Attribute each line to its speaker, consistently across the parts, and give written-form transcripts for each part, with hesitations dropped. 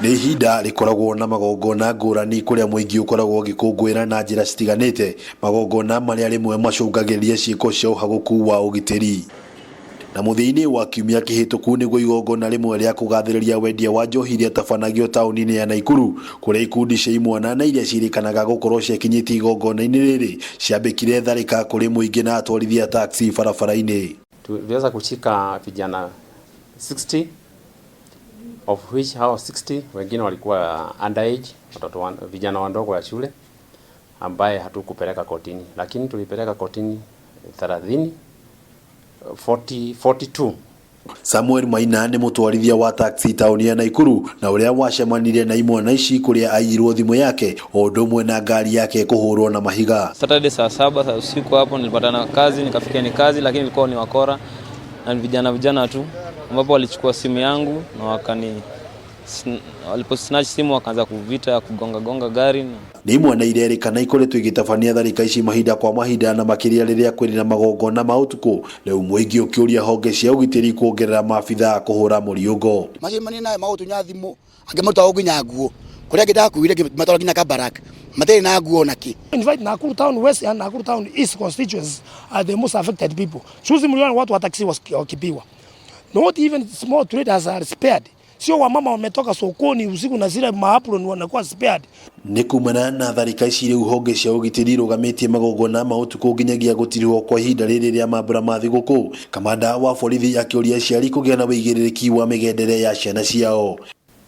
Speaker 1: Nĩ ihinda rĩkoragwo na magongona ngũrani kũrĩa mũingĩ ũkoragwo ũgĩkũngũĩra na njĩra citiganĩte, magongona marĩa rĩmwe macũngagĩrĩria ciĩko cia ũhagũku wa ũgitĩri. Na mũthia-inĩ wa kiumia kĩhĩtũku nĩguo igongona rĩmwe rĩa kũgathĩrĩria wendia wa njohi rĩatabanagio taũni-inĩ ya Naikuru, kũrĩa ikundi cia imwana na iria cirĩkanaga gũkorwo ciakinyĩtie igongona-inĩ rĩrĩ ciambĩkire tharĩka kũrĩ mũingĩ na atwarithia taxi barabara-inĩ.
Speaker 2: Tuliweza kushika vijana 60 of which hao 60 wengine walikuwa underage, watoto vijana wadogo wa shule ambaye hatukupeleka kotini, lakini tulipeleka kotini 42.
Speaker 1: Samuel Maina nĩ mũtwarithia wa taxi taũni ya Naikuru na ũrĩa wacemanirie na imwana ici kũrĩa aiyirwo thimũ yake o ũndũ ũmwe na ngari yake kũhũrwo na mahiga.
Speaker 3: Saturday saa 7 za usiku hapo nilipatana kazi, nikafikia ni kazi, lakini ilikuwa ni wakora na vijana tu ambapo walichukua simu yangu na waliposnatch simu wakaanza kuvita kugonga gari.
Speaker 1: Nĩ imwana irerĩkana ikoretwo igĩtabania tharĩka ici mahinda kwa mahinda na makĩria rĩrĩa kwĩrĩ na magongona ma ũtukũ, rĩu mũingĩ ũkĩũria honge cia ũgitĩri kuongerera maabithaa kũhũra mũriũngo.
Speaker 4: Macemania nayo magũtunya thimũ angĩmũtaga nginya nguo kũrĩa ngĩdakuire matwara nginya Kabarak matirĩ na nguo naki.
Speaker 5: In fact, Nakuru Town West and Nakuru Town East constituencies are the most affected people. Shuzi mliona watu wa taxi wakipiwa. Not even small traders are spared. Sio wamama wametoka sokoni usiku na zile maapron wanakuwa spared.
Speaker 1: Nĩ kumana na tharĩka ici rĩu honge cia ũgitĩri rũgamĩtie magongona ma ũtukũ nginyagia gũtirihwo kwa ihinda rĩrĩ rĩa mambura ma thigũkũ. Kamanda wa borithi akĩũria aciari kũgĩa na wĩigĩrĩrĩki wa mĩgendere ya ciana ciao.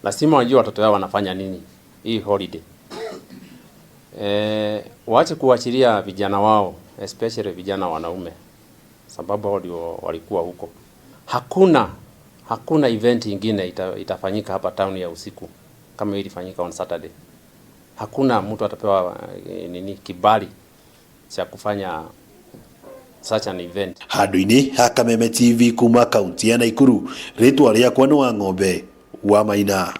Speaker 2: Lazima wajue watoto wao wanafanya nini hii holiday. Waache kuachilia vijana wao, especially vijana wanaume, sababu hao ndio walikuwa huko. Hakuna event ingine itafanyika hapa town ya usiku kama ilifanyika on Saturday. Hakuna mtu atapewa kibali cha kufanya such an event.
Speaker 1: Handũ-inĩ ha Kameme TV kuma kaunti ya Naikuru, rĩtwa rĩakwa nĩ wa ng'ombe wa Maina.